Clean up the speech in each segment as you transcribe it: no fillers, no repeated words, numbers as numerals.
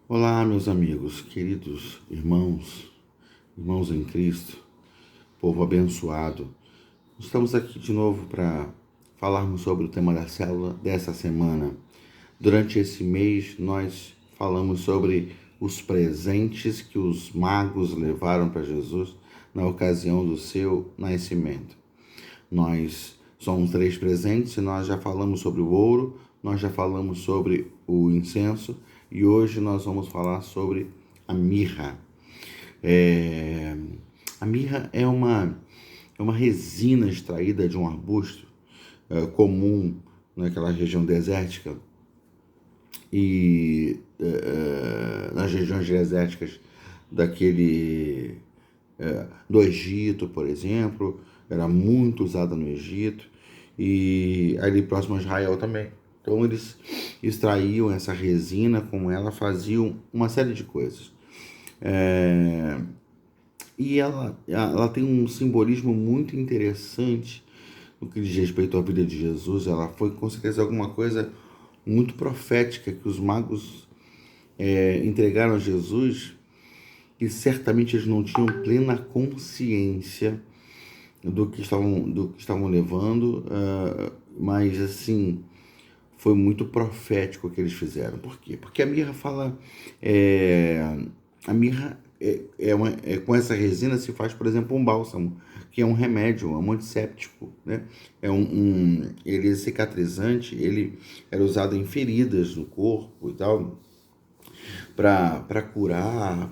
Olá, meus amigos, queridos irmãos em Cristo, povo abençoado. Estamos aqui de novo para falarmos sobre o tema da célula dessa semana. Durante esse mês, nós falamos sobre os presentes que os magos levaram para Jesus na ocasião do seu nascimento. Nós somos três presentes e nós já falamos sobre o ouro, nós já falamos sobre o incenso e hoje nós vamos falar sobre a mirra. É, A mirra é uma resina extraída de um arbusto comum naquela região desértica e nas regiões desérticas do Egito, por exemplo, era muito usada no Egito e ali próximo a Israel também. Então eles extraíam essa resina, com ela faziam uma série de coisas. É, e ela tem um simbolismo muito interessante no que diz respeito à vida de Jesus. Ela foi com certeza alguma coisa muito profética que os magos entregaram a Jesus, e certamente eles não tinham plena consciência do que estavam levando, mas assim foi muito profético o que eles fizeram. Por quê? Porque a mirra fala, a mirra com essa resina se faz, por exemplo, um bálsamo, que é um remédio, um antisséptico, né? Ele é cicatrizante, ele era usado em feridas no corpo e tal, para curar,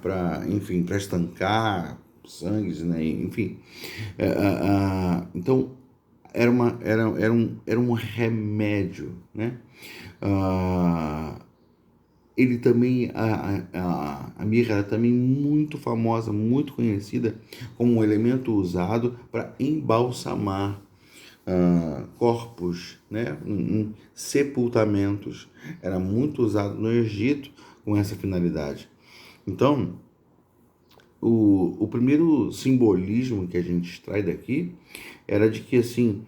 enfim, para estancar sangue, né? Enfim. Então, era um remédio, né? Ah, ele também, a mirra era também muito famosa, muito conhecida como um elemento usado para embalsamar corpos, né, em sepultamentos. Era muito usado no Egito com essa finalidade. Então, o primeiro simbolismo que a gente extrai daqui era de que, assim,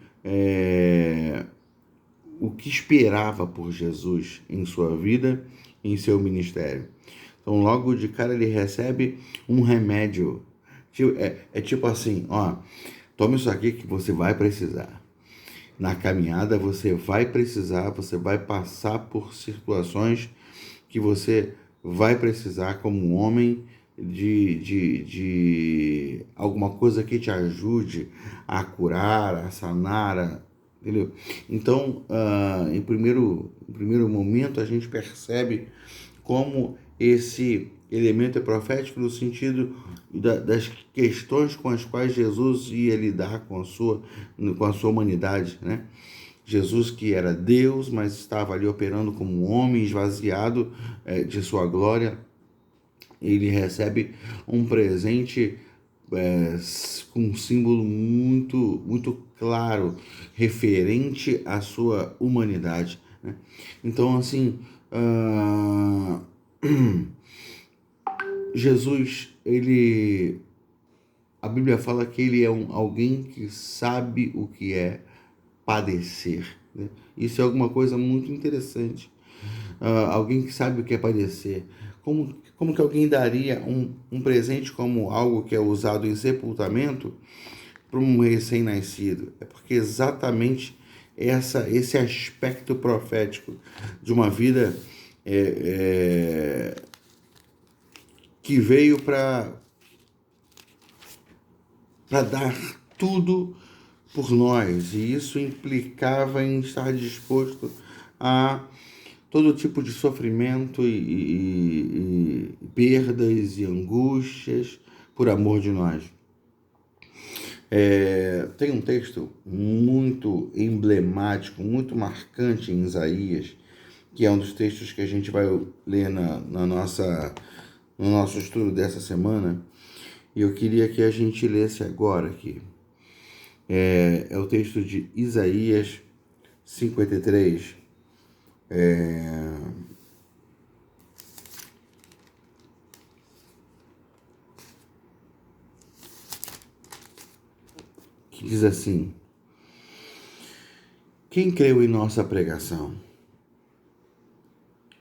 o que esperava por Jesus em sua vida, em seu ministério. Então, logo de cara, ele recebe um remédio. É tipo assim, ó, tome isso aqui que você vai precisar. Na caminhada você vai passar por situações que você vai precisar, como um homem, de alguma coisa que te ajude a curar, a sanar, entendeu? Então, em primeiro momento, a gente percebe como esse elemento é profético no sentido das questões com as quais Jesus ia lidar com a sua humanidade, né? Jesus, que era Deus, mas estava ali operando como um homem esvaziado de sua glória, ele recebe um presente com um símbolo muito, muito claro, referente à sua humanidade, né? Então, assim, Jesus, a Bíblia fala que ele é alguém que sabe o que é padecer, né? Isso é alguma coisa muito interessante. Alguém que sabe o que é padecer. Como que alguém daria um presente como algo que é usado em sepultamento para um recém-nascido? É porque exatamente esse aspecto profético de uma vida que veio para dar tudo por nós, e isso implicava em estar disposto a todo tipo de sofrimento e perdas e angústias por amor de nós. Tem um texto muito emblemático, muito marcante em Isaías, que é um dos textos que a gente vai ler no nosso estudo dessa semana, e eu queria que a gente lesse agora aqui. É o texto de Isaías 53, que diz assim: Quem creu em nossa pregação?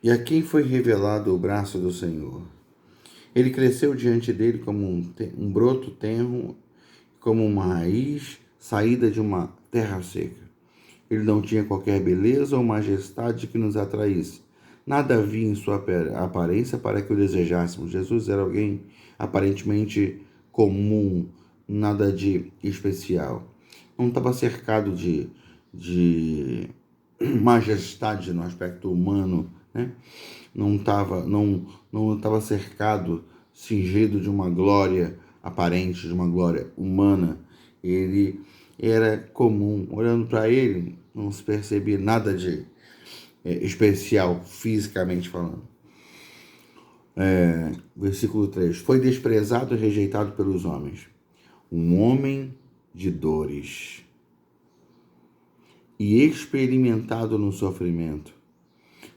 E a quem foi revelado o braço do Senhor? Ele cresceu diante dele como um broto tenro, como uma raiz saída de uma terra seca. Ele não tinha qualquer beleza ou majestade que nos atraísse. Nada havia em sua aparência para que o desejássemos. Jesus era alguém aparentemente comum, nada de especial. Não estava cercado de majestade no aspecto humano, né? Não estava cercado, cingido de uma glória aparente, de uma glória humana. Ele era comum. Olhando para ele, não se percebia nada de especial, fisicamente falando. Versículo 3. Foi desprezado e rejeitado pelos homens. Um homem de dores e experimentado no sofrimento,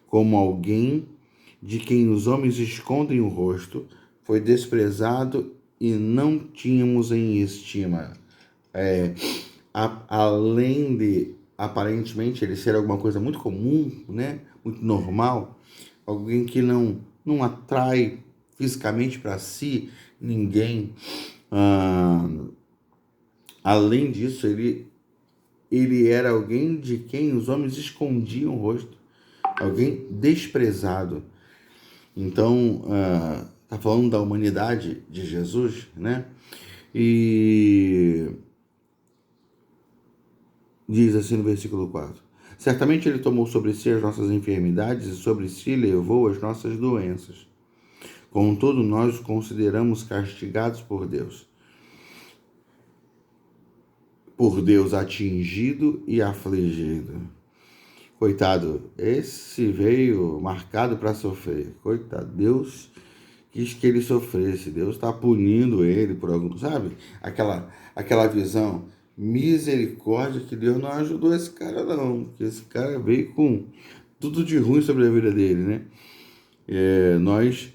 como alguém de quem os homens escondem o rosto, foi desprezado e não tínhamos em estima. Além de aparentemente ele ser alguma coisa muito comum, né, muito normal, alguém que não atrai fisicamente para si ninguém. Além disso, ele era alguém de quem os homens escondiam o rosto, alguém desprezado. Então, está falando da humanidade de Jesus, né? E diz assim no versículo 4: certamente ele tomou sobre si as nossas enfermidades e sobre si levou as nossas doenças. Contudo, nós o consideramos castigados por Deus atingido e afligido. Coitado, esse veio marcado para sofrer. Coitado, Deus quis que ele sofresse. Deus está punindo ele por algum, sabe? Aquela visão, misericórdia, que Deus não ajudou esse cara não, porque esse cara veio com tudo de ruim sobre a vida dele, né? Nós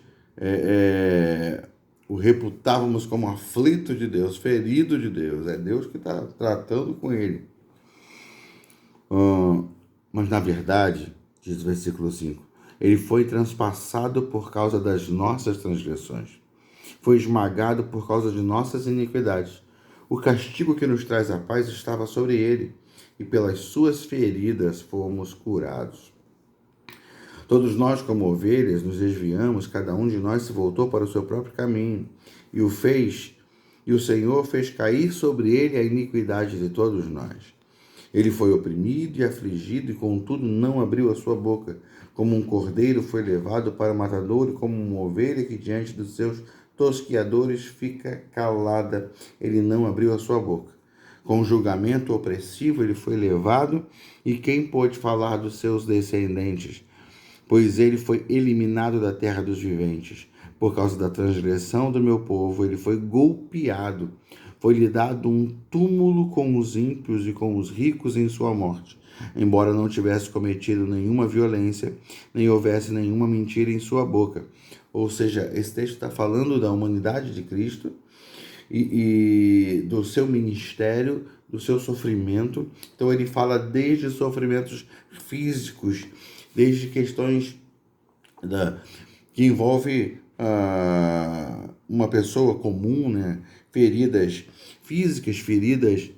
o reputávamos como aflito de Deus, ferido de Deus. É Deus que está tratando com ele. Mas na verdade, diz o versículo 5, ele foi transpassado por causa das nossas transgressões, foi esmagado por causa de nossas iniquidades. O castigo que nos traz a paz estava sobre ele, e pelas suas feridas fomos curados. Todos nós, como ovelhas, nos desviamos, cada um de nós se voltou para o seu próprio caminho, e o Senhor fez cair sobre ele a iniquidade de todos nós. Ele foi oprimido e afligido, e contudo não abriu a sua boca. Como um cordeiro foi levado para o matadouro, e como uma ovelha que diante dos seus tosqueadores fica calada, ele não abriu a sua boca. Com julgamento opressivo ele foi levado, e quem pôde falar dos seus descendentes? Pois ele foi eliminado da terra dos viventes. Por causa da transgressão do meu povo, ele foi golpeado. Foi-lhe dado um túmulo com os ímpios e com os ricos em sua morte, embora não tivesse cometido nenhuma violência, nem houvesse nenhuma mentira em sua boca. Ou seja, esse texto está falando da humanidade de Cristo e do seu ministério, do seu sofrimento. Então ele fala desde sofrimentos físicos, desde questões que envolvem uma pessoa comum, né? Feridas físicas, feridas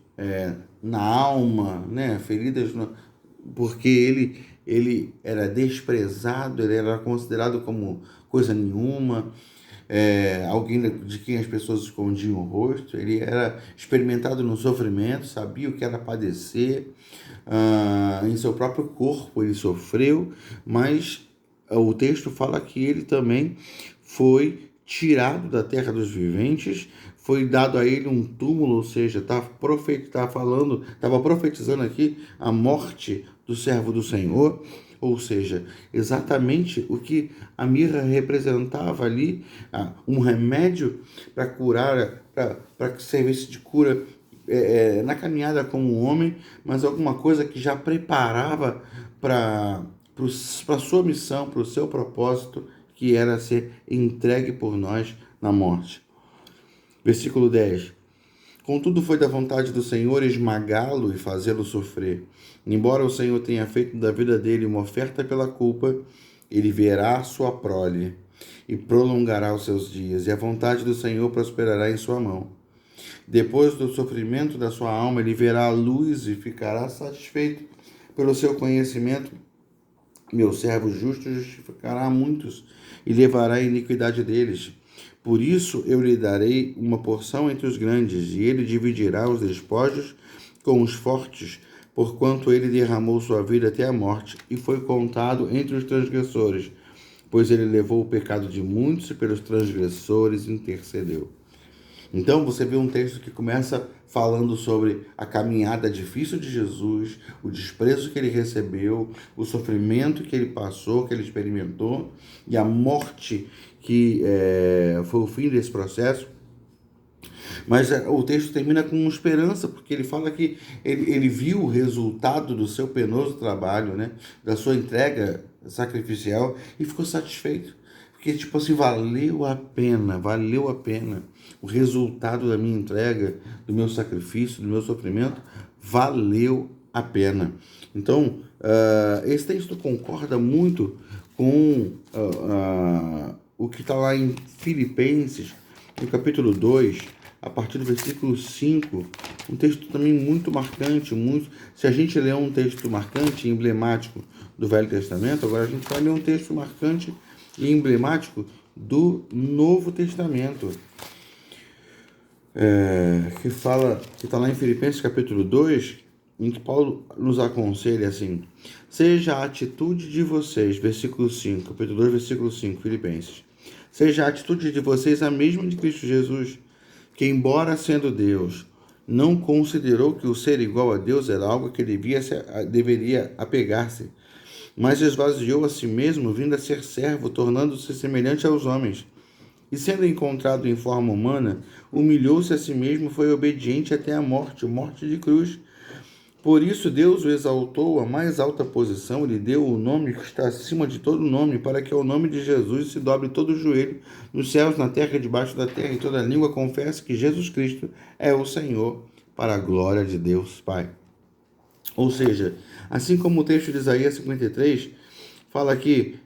na alma, né? Feridas porque ele era desprezado, ele era considerado como coisa nenhuma, alguém de quem as pessoas escondiam o rosto. Ele era experimentado no sofrimento, sabia o que era padecer, em seu próprio corpo ele sofreu, mas o texto fala que ele também foi tirado da terra dos viventes, foi dado a ele um túmulo, ou seja, estava profetizando aqui a morte do servo do Senhor, ou seja, exatamente o que a mirra representava ali, um remédio para curar, para que servisse de cura na caminhada como um homem, mas alguma coisa que já preparava para a sua missão, para o seu propósito, que era ser entregue por nós na morte. Versículo 10. Contudo, foi da vontade do Senhor esmagá-lo e fazê-lo sofrer. Embora o Senhor tenha feito da vida dele uma oferta pela culpa, ele verá a sua prole e prolongará os seus dias, e a vontade do Senhor prosperará em sua mão. Depois do sofrimento da sua alma, ele verá a luz e ficará satisfeito pelo seu conhecimento. Meu servo justo justificará muitos e levará a iniquidade deles. Por isso eu lhe darei uma porção entre os grandes, e ele dividirá os despojos com os fortes, porquanto ele derramou sua vida até a morte, e foi contado entre os transgressores, pois ele levou o pecado de muitos e pelos transgressores intercedeu. Então você vê um texto que começa falando sobre a caminhada difícil de Jesus, o desprezo que ele recebeu, o sofrimento que ele passou, que ele experimentou, e a morte que foi o fim desse processo. Mas o texto termina com esperança, porque ele fala que ele viu o resultado do seu penoso trabalho, né? Da sua entrega sacrificial, e ficou satisfeito. Porque, tipo assim, valeu a pena o resultado da minha entrega, do meu sacrifício, do meu sofrimento, valeu a pena. Então, esse texto concorda muito com o que está lá em Filipenses, no capítulo 2, a partir do versículo 5, um texto também muito marcante, se a gente ler um texto marcante e emblemático do Velho Testamento, agora a gente vai ler um texto marcante e emblemático do Novo Testamento, que está lá em Filipenses capítulo 2, em que Paulo nos aconselha assim: seja a atitude de vocês, versículo 5, capítulo 2, versículo 5, Filipenses, seja a atitude de vocês a mesma de Cristo Jesus, que, embora sendo Deus, não considerou que o ser igual a Deus era algo que deveria apegar-se, mas esvaziou a si mesmo, vindo a ser servo, tornando-se semelhante aos homens. E sendo encontrado em forma humana, humilhou-se a si mesmo, foi obediente até a morte de cruz. Por isso Deus o exaltou à mais alta posição, lhe deu o nome que está acima de todo nome, para que ao nome de Jesus se dobre todo o joelho, nos céus, na terra e debaixo da terra, e toda língua confesse que Jesus Cristo é o Senhor, para a glória de Deus Pai. Ou seja, assim como o texto de Isaías 53 fala que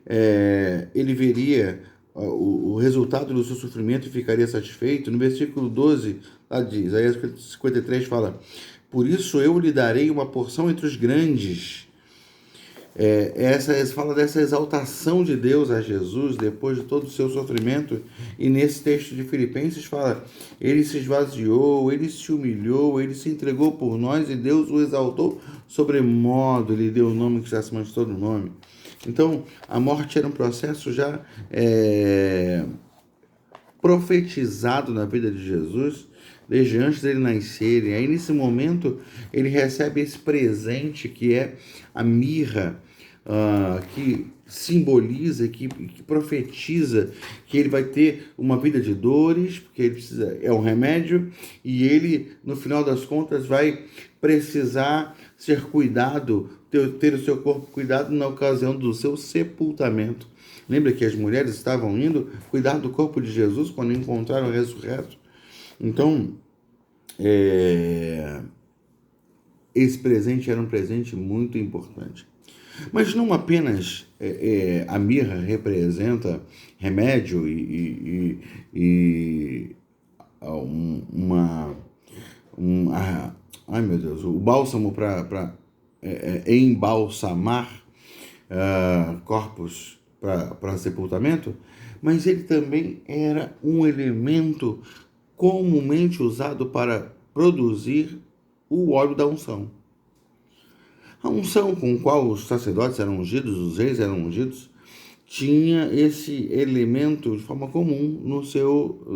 ele veria o resultado do seu sofrimento e ficaria satisfeito, no versículo 12 lá de Isaías 53 fala: por isso eu lhe darei uma porção entre os grandes. Fala dessa exaltação de Deus a Jesus depois de todo o seu sofrimento, e nesse texto de Filipenses fala: ele se esvaziou, ele se humilhou, ele se entregou por nós e Deus o exaltou sobremodo, ele deu o nome que está acima de todo nome. Então, a morte era um processo já profetizado na vida de Jesus desde antes dele nascer. E aí, nesse momento, ele recebe esse presente que é a mirra, que simboliza, que profetiza que ele vai ter uma vida de dores, porque ele é um remédio, e ele, no final das contas, vai precisar ser cuidado, ter o seu corpo cuidado na ocasião do seu sepultamento. Lembra que as mulheres estavam indo cuidar do corpo de Jesus quando encontraram o ressurreto? Então, esse presente era um presente muito importante. Mas não apenas a mirra representa remédio ai meu Deus, o bálsamo para embalsamar corpos para sepultamento, mas ele também era um elemento comumente usado para produzir o óleo da unção. A unção com a qual os sacerdotes eram ungidos, os reis eram ungidos, tinha esse elemento de forma comum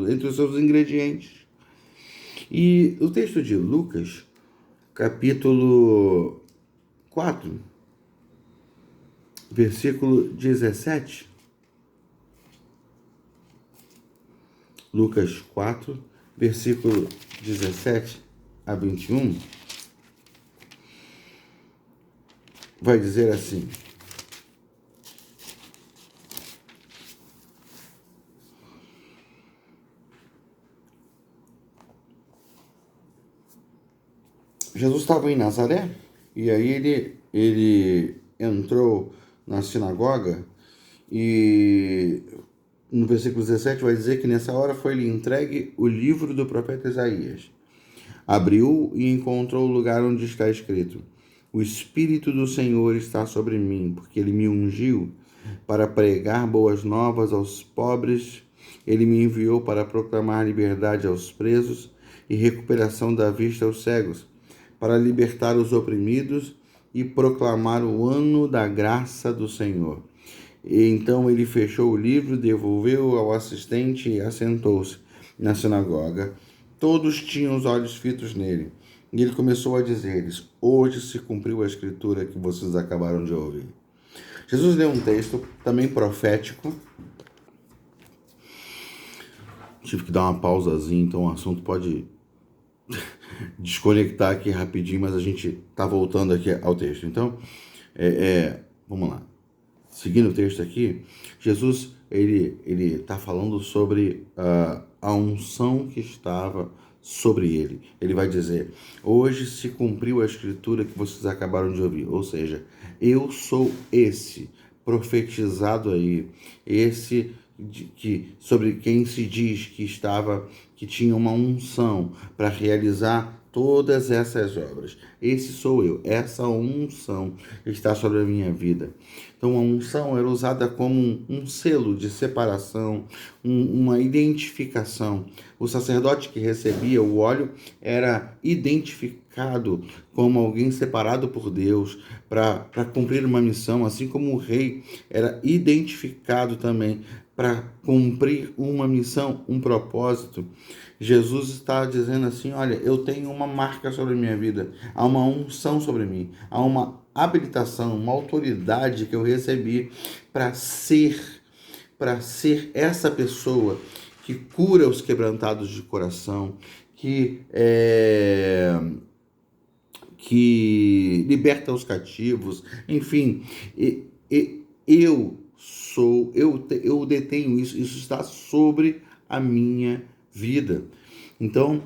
entre os seus ingredientes. E o texto de Lucas, capítulo 4, versículo 17. Lucas 4, versículo 17 a 21. Vai dizer assim: Jesus estava em Nazaré, e aí ele entrou na sinagoga, E no versículo 17 vai dizer que nessa hora foi-lhe entregue o livro do profeta Isaías. Abriu e encontrou o lugar onde está escrito: O Espírito do Senhor está sobre mim, porque ele me ungiu para pregar boas novas aos pobres. Ele me enviou para proclamar liberdade aos presos e recuperação da vista aos cegos, para libertar os oprimidos e proclamar o ano da graça do Senhor. E então ele fechou o livro, devolveu ao assistente e assentou-se na sinagoga. Todos tinham os olhos fitos nele. E ele começou a dizer-lhes: Hoje se cumpriu a escritura que vocês acabaram de ouvir. Jesus leu um texto também profético. Tive que dar uma pausazinha, então o assunto pode desconectar aqui rapidinho, mas a gente está voltando aqui ao texto. Então, vamos lá. Seguindo o texto aqui, Jesus ele está falando sobre a unção que estava sobre ele. Ele vai dizer: hoje se cumpriu a escritura que vocês acabaram de ouvir. Ou seja, eu sou esse profetizado aí, esse sobre quem se diz que tinha uma unção para realizar todas essas obras. Esse sou eu, essa unção está sobre a minha vida. Então a unção era usada como um selo de separação, uma identificação. O sacerdote que recebia o óleo era identificado como alguém separado por Deus para cumprir uma missão, assim como o rei era identificado também para cumprir uma missão, um propósito. Jesus está dizendo assim: olha, eu tenho uma marca sobre a minha vida, há uma unção sobre mim, há uma habilitação, uma autoridade que eu recebi para ser essa pessoa que cura os quebrantados de coração, que liberta os cativos, enfim, eu detenho isso está sobre a minha vida. Então,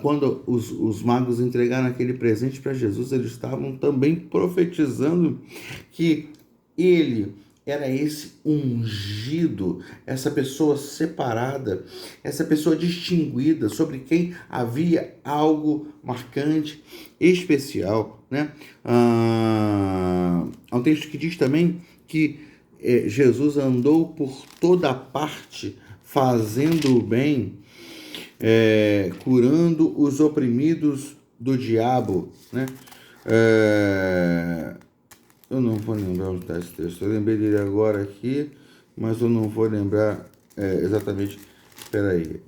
quando os magos entregaram aquele presente para Jesus, eles estavam também profetizando que ele era esse ungido, essa pessoa separada, essa pessoa distinguida, sobre quem havia algo marcante, especial, né? Há um texto que diz também que Jesus andou por toda parte fazendo o bem, curando os oprimidos do diabo, né? Eu não vou lembrar onde está esse texto. Eu lembrei dele agora aqui, mas eu não vou lembrar exatamente. Espera aí.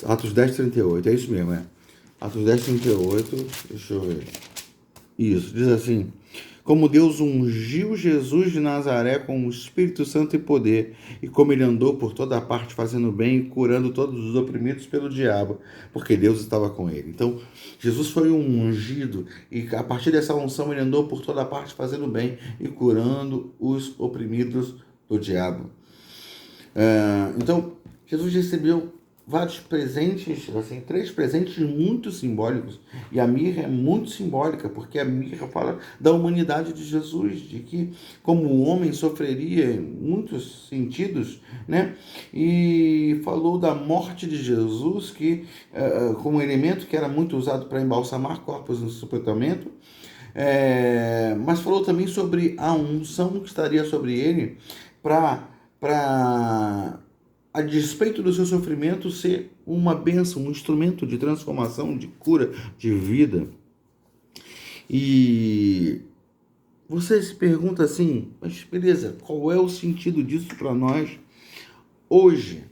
Atos 10:38, é isso mesmo, Atos 10:38, deixa eu ver. Isso, diz assim: como Deus ungiu Jesus de Nazaré com o Espírito Santo e poder, e como ele andou por toda parte fazendo bem e curando todos os oprimidos pelo diabo, porque Deus estava com ele. Então, Jesus foi um ungido, e a partir dessa unção ele andou por toda parte fazendo bem e curando os oprimidos do diabo. Então, Jesus recebeu vários presentes, assim, 3 presentes muito simbólicos. E a mirra é muito simbólica, porque a mirra fala da humanidade de Jesus, de que como o homem sofreria em muitos sentidos, né? E falou da morte de Jesus, que como elemento que era muito usado para embalsamar corpos no sepultamento. Mas falou também sobre a unção que estaria sobre ele para a despeito do seu sofrimento, ser uma bênção, um instrumento de transformação, de cura, de vida. E você se pergunta assim: mas beleza, qual é o sentido disso para nós hoje?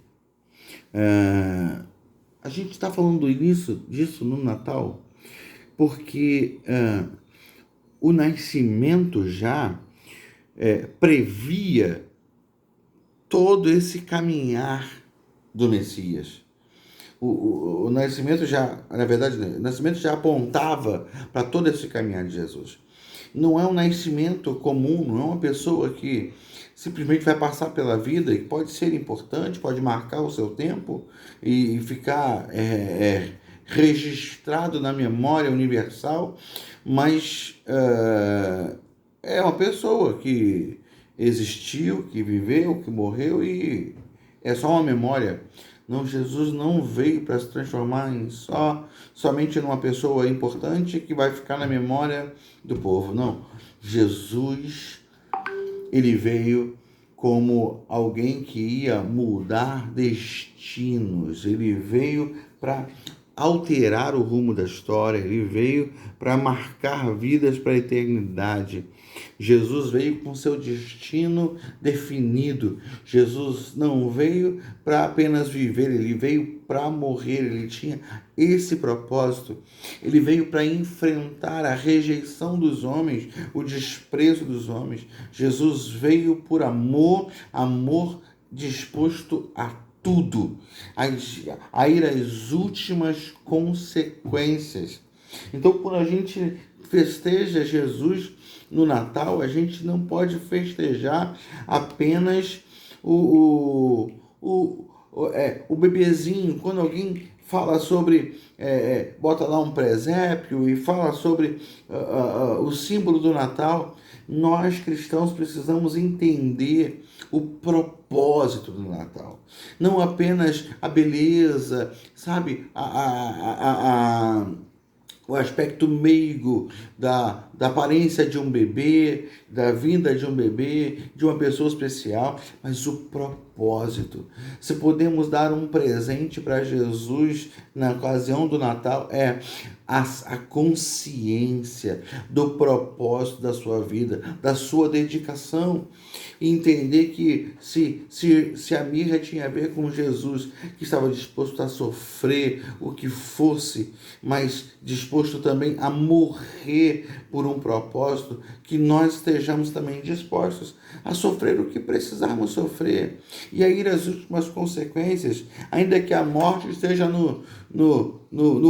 A gente está falando disso no Natal, porque o nascimento já previa todo esse caminhar do Messias. O nascimento já, na verdade, o nascimento já apontava para todo esse caminhar de Jesus. Não é um nascimento comum, não é uma pessoa que simplesmente vai passar pela vida e pode ser importante, pode marcar o seu tempo e ficar registrado na memória universal, mas é uma pessoa que existiu, que viveu, que morreu e é só uma memória. Não, Jesus não veio para se transformar em somente numa pessoa importante que vai ficar na memória do povo. Não. Jesus, ele veio como alguém que ia mudar destinos. Ele veio para alterar o rumo da história, ele veio para marcar vidas para a eternidade. Jesus veio com seu destino definido. Jesus não veio para apenas viver, ele veio para morrer, ele tinha esse propósito. Ele veio para enfrentar a rejeição dos homens, o desprezo dos homens. Jesus veio por amor, amor disposto a tudo, a ir às últimas consequências. Então, quando a gente festeja Jesus no Natal, a gente não pode festejar apenas o bebezinho. Quando alguém fala sobre, bota lá um presépio e fala sobre o símbolo do Natal, nós cristãos precisamos entender o propósito do Natal. Não apenas a beleza, sabe, o aspecto meigo da aparência de um bebê, da vinda de um bebê, de uma pessoa especial, mas o propósito. Se podemos dar um presente para Jesus na ocasião do Natal, é a consciência do propósito da sua vida, da sua dedicação. E entender que se a mirra tinha a ver com Jesus, que estava disposto a sofrer o que fosse, mas disposto também a morrer por um propósito, que nós estejamos também dispostos a sofrer o que precisarmos sofrer e a ir às últimas consequências, ainda que a morte esteja no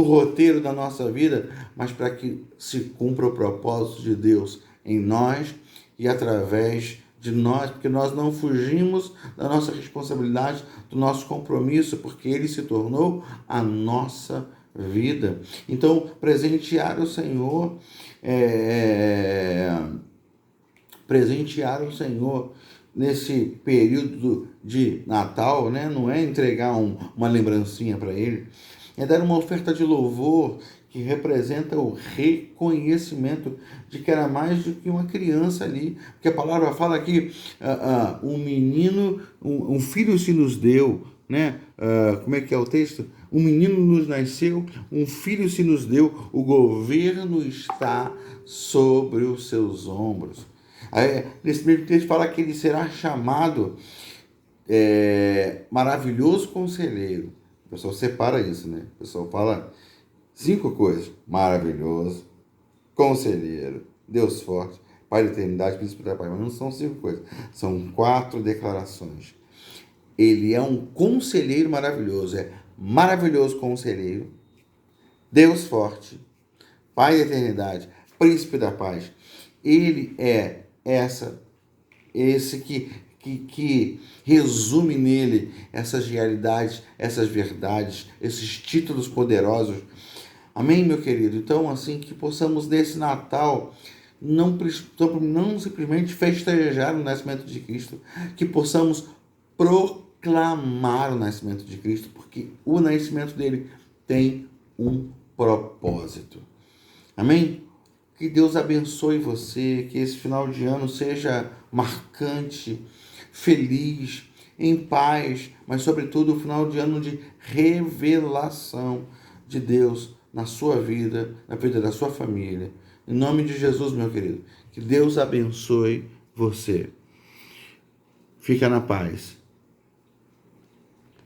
roteiro da nossa vida, mas para que se cumpra o propósito de Deus em nós e através de nós, porque nós não fugimos da nossa responsabilidade, do nosso compromisso, porque ele se tornou a nossa vida. Então, presentear o Senhor nesse período de Natal, né? Não é entregar uma lembrancinha para ele, é dar uma oferta de louvor que representa o reconhecimento de que era mais do que uma criança ali, porque a palavra fala que um menino, um filho se nos deu, né? Como é que é o texto? Um menino nos nasceu, um filho se nos deu, o governo está sobre os seus ombros. Aí, nesse mesmo texto fala que ele será chamado maravilhoso conselheiro. O pessoal separa isso, né? O pessoal fala 5 coisas: maravilhoso, conselheiro, Deus forte, Pai da eternidade, príncipe da paz. Mas não são 5 coisas, são 4 declarações. Ele é um conselheiro maravilhoso, é maravilhoso conselheiro, Deus forte, Pai da eternidade, príncipe da paz. Ele é esse que resume nele essas realidades, essas verdades, esses títulos poderosos. Amém, meu querido? Então, assim, que possamos nesse Natal não simplesmente festejar o nascimento de Cristo, que possamos proclamar o nascimento de Cristo, porque o nascimento dele tem um propósito. Amém? Que Deus abençoe você, que esse final de ano seja marcante, feliz, em paz, mas sobretudo o final de ano de revelação de Deus na sua vida, na vida da sua família. Em nome de Jesus, meu querido, que Deus abençoe você. Fica na paz.